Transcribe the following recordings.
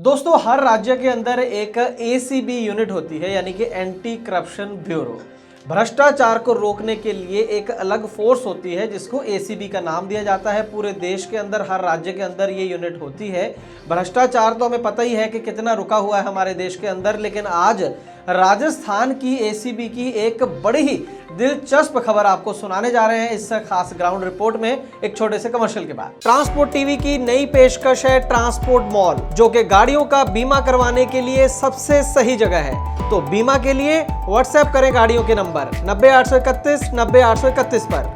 दोस्तों, हर राज्य के अंदर एक एसीबी यूनिट होती है, यानी कि एंटी करप्शन ब्यूरो। भ्रष्टाचार को रोकने के लिए एक अलग फोर्स होती है जिसको एसीबी का नाम दिया जाता है। पूरे देश के अंदर, हर राज्य के अंदर ये यूनिट होती है। भ्रष्टाचार तो हमें पता ही है कि कितना रुका हुआ है हमारे देश के अंदर, लेकिन आज राजस्थान की एसीबी की एक बड़ी ही दिलचस्प खबर आपको सुनाने जा रहे हैं इस खास ग्राउंड रिपोर्ट में, एक छोटे से कमर्शियल के बाद। ट्रांसपोर्ट टीवी की नई पेशकश है ट्रांसपोर्ट मॉल, जो कि गाड़ियों का बीमा करवाने के लिए सबसे सही जगह है। तो बीमा के लिए व्हाट्सएप करें गाड़ियों के नंबर 90 831 90 831 पर।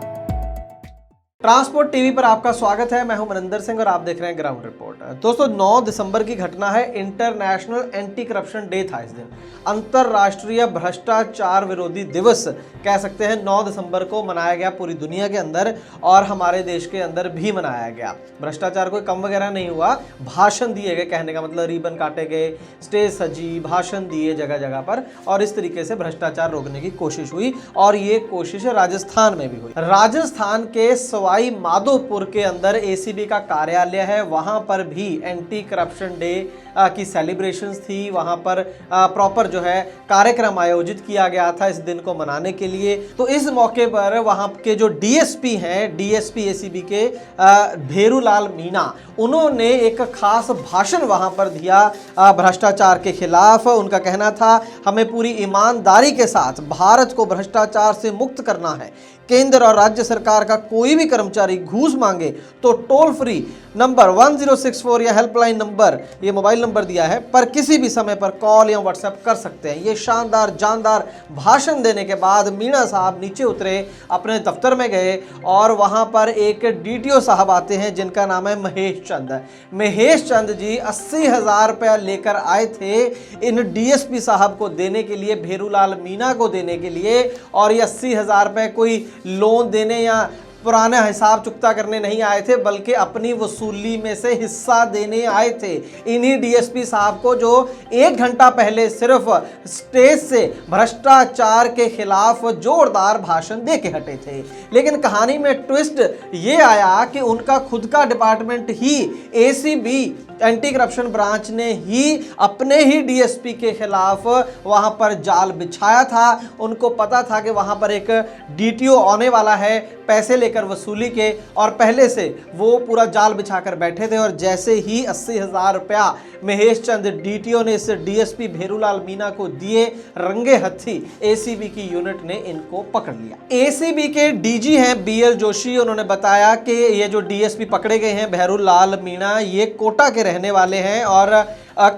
ट्रांसपोर्ट टीवी पर आपका स्वागत है। मैं हूं मनिंदर सिंह और आप देख रहे हैं ग्राउंड रिपोर्ट। दोस्तों, 9 दिसंबर की घटना है। इंटरनेशनल एंटी करप्शन डे था इस दिन। अंतरराष्ट्रीय भ्रष्टाचार विरोधी दिवस कह सकते हैं। 9 दिसंबर को मनाया गया पूरी दुनिया के अंदर और हमारे देश के अंदर भी मनाया गया। भ्रष्टाचार कोई कम वगैरह नहीं हुआ, भाषण दिए गए, कहने का मतलब रिबन काटे गए, स्टेज सजी, भाषण दिए जगह जगह पर, और इस तरीके से भ्रष्टाचार रोकने की कोशिश हुई। और ये कोशिश राजस्थान में भी हुई। राजस्थान के सवाई माधोपुर के अंदर एसीबी का कार्यालय है, वहां पर भी एंटी करप्शन डे की सेलिब्रेशंस थी। वहां पर प्रॉपर जो है कार्यक्रम आयोजित किया गया था इस दिन को मनाने के लिए। तो इस मौके पर वहां के जो डीएसपी हैं, डीएसपी एसीबी के भेरूलाल मीणा, उन्होंने एक खास भाषण वहां पर दिया भ्रष्टाचार के खिलाफ। उनका कहना था, हमें पूरी ईमानदारी के साथ भारत को भ्रष्टाचार से मुक्त करना है। केंद्र और राज्य सरकार का कोई भी कर्मचारी घूस मांगे तो टोल फ्री नंबर 1064 या हेल्पलाइन नंबर, ये मोबाइल नंबर दिया है, पर किसी भी समय पर कॉल या व्हाट्सएप कर सकते हैं। ये शानदार जानदार भाषण देने के बाद मीणा साहब नीचे उतरे, अपने दफ्तर में गए और वहां पर एक डीटीओ साहब आते हैं जिनका नाम है महेश चंद। महेश चंद जी 80,000 रुपया लेकर आए थे इन डीएसपी साहब को देने के लिए, भेरूलाल मीणा को देने के लिए। और ये 80,000 रुपये कोई लोन देने या पुराने हिसाब चुकता करने नहीं आए थे, बल्कि अपनी वसूली में से हिस्सा देने आए थे इन्हीं डीएसपी साहब को, जो 1 घंटा पहले सिर्फ स्टेज से भ्रष्टाचार के खिलाफ जोरदार भाषण दे के हटे थे। लेकिन कहानी में ट्विस्ट ये आया कि उनका खुद का डिपार्टमेंट ही, एसीबी एंटी करप्शन ब्रांच ने ही अपने ही डीएसपी के खिलाफ वहां पर जाल बिछाया था। उनको पता था कि वहां पर एक डीटीओ आने वाला है पैसे लेकर वसूली के, और पहले से वो पूरा जाल बिछाकर बैठे थे। और जैसे ही 80,000 रुपया महेश चंद डीटीओ ने इस डीएसपी भेरूलाल मीणा को दिए, रंगे हत्थी एसीबी की यूनिट ने इनको पकड़ लिया। एसीबी के डीजी हैं बीएल जोशी, उन्होंने बताया कि ये जो डीएसपी पकड़े गए हैं भेरूलाल मीणा, ये कोटा के रहने वाले हैं और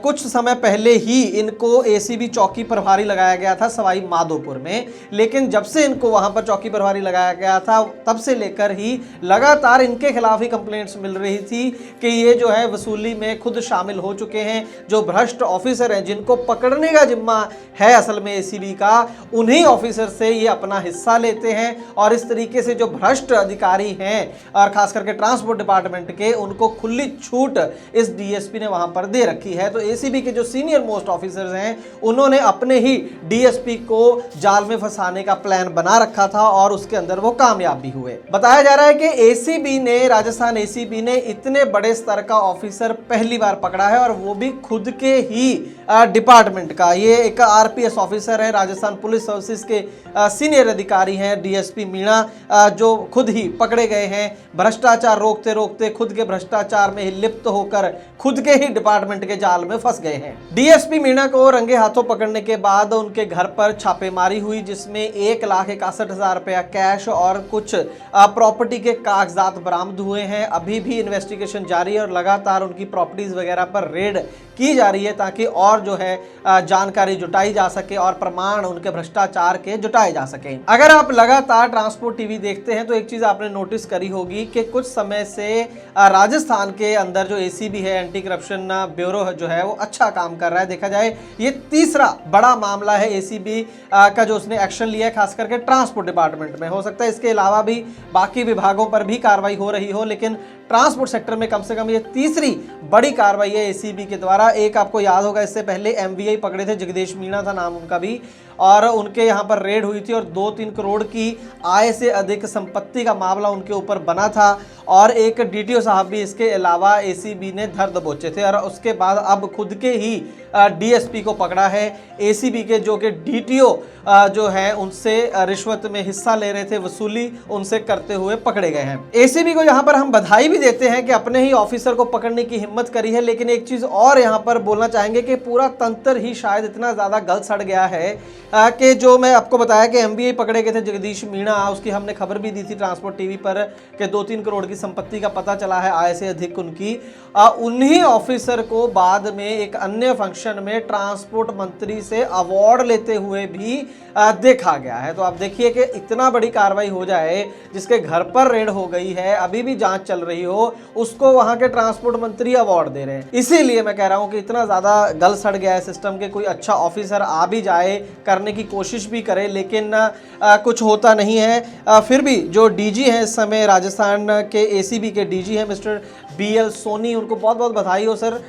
कुछ समय पहले ही इनको एसीबी चौकी प्रभारी लगाया गया था सवाई माधोपुर में। लेकिन जब से इनको वहां पर चौकी प्रभारी लगाया गया था, तब से लेकर ही लगातार इनके खिलाफ ही कंप्लेंट्स मिल रही थी कि ये जो है वसूली में खुद शामिल हो चुके हैं। जो भ्रष्ट ऑफिसर हैं, जिनको पकड़ने का जिम्मा है असल में एसीबी का, उन्हीं ऑफिसर से ये अपना हिस्सा लेते हैं। और इस तरीके से जो भ्रष्ट अधिकारी हैं, और खास करके ट्रांसपोर्ट डिपार्टमेंट के, उनको खुली छूट इस डीएसपी ने वहां पर दे रखी है। तो एसीबी के जो सीनियर मोस्ट ऑफिसर्स हैं, उन्होंने अपने ही डीएसपी को जाल में फंसाने का प्लान बना रखा था और उसके अंदर वो कामयाब भी हुए। बताया जा रहा है कि एसीबी ने, राजस्थान एसीबी ने इतने बड़े स्तर का ऑफिसर पहली बार पकड़ा है, और वो भी खुद के ही डिपार्टमेंट का। ये एक आरपीएस ऑफिसर है, राजस्थान पुलिस सर्विसेज के सीनियर अधिकारी हैं डीएसपी मीणा, जो खुद ही पकड़े गए हैं। भ्रष्टाचार रोकते रोकते खुद के भ्रष्टाचार में ही लिप्त होकर खुद के ही डिपार्टमेंट के जाल में फंस गए हैं। डीएसपी मीणा को रंगे हाथों पकड़ने के बाद उनके घर पर छापेमारी हुई, जिसमें 1,61,000 रुपया कैश और कुछ प्रॉपर्टी के कागजात बरामद हुए हैं। अभी भी इन्वेस्टिगेशन जारी है और लगातार उनकी प्रॉपर्टीज वगैरह पर रेड की जा रही है, ताकि और जो है जानकारी जुटाई जा सके और प्रमाण उनके भ्रष्टाचार के जुटाए जा सके। अगर आप लगातार ट्रांसपोर्ट टीवी देखते हैं तो एक चीज आपने नोटिस करी होगी कि कुछ समय से राजस्थान के अंदर जो एसीबी है, एंटी करप्शन ब्यूरो जो है, वो अच्छा काम कर रहा है। देखा जाए ये तीसरा बड़ा मामला है एसीबी का जो उसने एक्शन लिया है, खास करके ट्रांसपोर्ट डिपार्टमेंट में। हो सकता है इसके अलावा भी बाकी विभागों पर भी कार्रवाई हो रही हो, लेकिन ट्रांसपोर्ट सेक्टर में कम से कम ये तीसरी बड़ी कार्रवाई है एसीबी के द्वारा। एक आपको याद होगा, इससे पहले एमवीआई पकड़े थे, जगदीश मीणा था नाम उनका भी, और उनके यहाँ पर रेड हुई थी और 2-3 करोड़ की आय से अधिक संपत्ति का मामला उनके ऊपर बना था और एक डीटीओ साहब भी इसके अलावा एसीबी ने धर दबोचे थे। और उसके बाद अब खुद के ही डीएसपी को पकड़ा है एसीबी के, जो कि डीटीओ जो है उनसे रिश्वत में हिस्सा ले रहे थे, वसूली उनसे करते हुए पकड़े गए हैं। एसीबी को यहाँ पर हम बधाई भी देते हैं कि अपने ही ऑफिसर को पकड़ने की हिम्मत करी है, लेकिन एक चीज और यहाँ पर बोलना चाहेंगे कि पूरा तंत्र ही शायद इतना ज्यादा गल सड़ गया है कि जो मैं आपको बताया कि एमबीए पकड़े गए थे जगदीश मीणा, उसकी हमने खबर भी दी थी ट्रांसपोर्ट टीवी पर कि 2-3 करोड़ की संपत्ति का पता चला है, आय से अधिक उनकी। उन्हीं ऑफिसर को बाद में एक अन्य फंक्शन में ट्रांसपोर्ट मंत्री से अवार्ड लेते हुए भी देखा गया है। तो आप देखिए कि इतना बड़ी कार्रवाई हो जाए, जिसके घर पर रेड हो गई है, अभी भी जांच चल रही हो, उसको वहां के ट्रांसपोर्ट मंत्री अवार्ड दे रहे हैं। इसीलिए मैं कह रहा हूं कि इतना ज्यादा गल सड़ गया है सिस्टम के, कोई अच्छा ऑफिसर आ भी जाए, करने की कोशिश भी करे, लेकिन कुछ होता नहीं है। फिर भी जो डीजी हैं इस समय राजस्थान के एसीबी के डीजी हैं मिस्टर बीएल सोनी, उनको बहुत बहुत बधाई हो सर।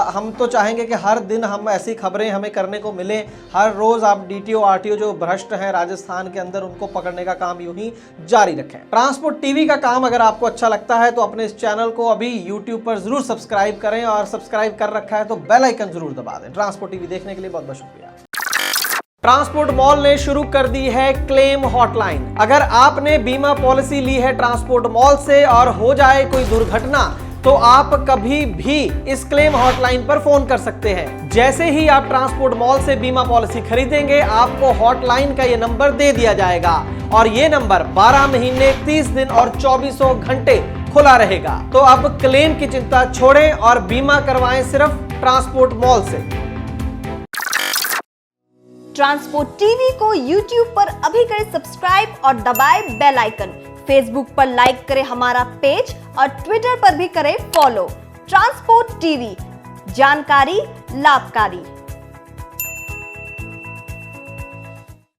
हम तो चाहेंगे कि हर दिन हम ऐसी खबरें हमें करने को मिले, हर रोज आप डीटीओ आरटीओ जो भ्रष्ट हैं राजस्थान के अंदर, उनको पकड़ने का काम यूं ही जारी रखें। ट्रांसपोर्ट टीवी का काम अगर आपको अच्छा लगता है तो अपने इस चैनल को अभी यूट्यूब पर जरूर सब्सक्राइब करें, और सब्सक्राइब कर रखा है तो बेल आइकन जरूर दबा दें। ट्रांसपोर्ट टीवी देखने के लिए बहुत बहुत शुक्रिया। ट्रांसपोर्ट मॉल ने शुरू कर दी है क्लेम हॉटलाइन। अगर आपने बीमा पॉलिसी ली है ट्रांसपोर्ट मॉल से और हो जाए कोई दुर्घटना, तो आप कभी भी इस क्लेम हॉटलाइन पर फोन कर सकते हैं। जैसे ही आप ट्रांसपोर्ट मॉल से बीमा पॉलिसी खरीदेंगे, आपको हॉटलाइन का ये नंबर दे दिया जाएगा और ये नंबर 12 महीने 30 दिन और 24 घंटे खुला रहेगा। तो अब क्लेम की चिंता छोड़ें और बीमा करवाएं सिर्फ ट्रांसपोर्ट मॉल से। ट्रांसपोर्ट टीवी को यूट्यूब पर अभी करें सब्सक्राइब और दबाएं बेल आइकन। फेसबुक पर लाइक करें हमारा पेज और ट्विटर पर भी करें फॉलो। ट्रांसपोर्ट टीवी, जानकारी लाभकारी।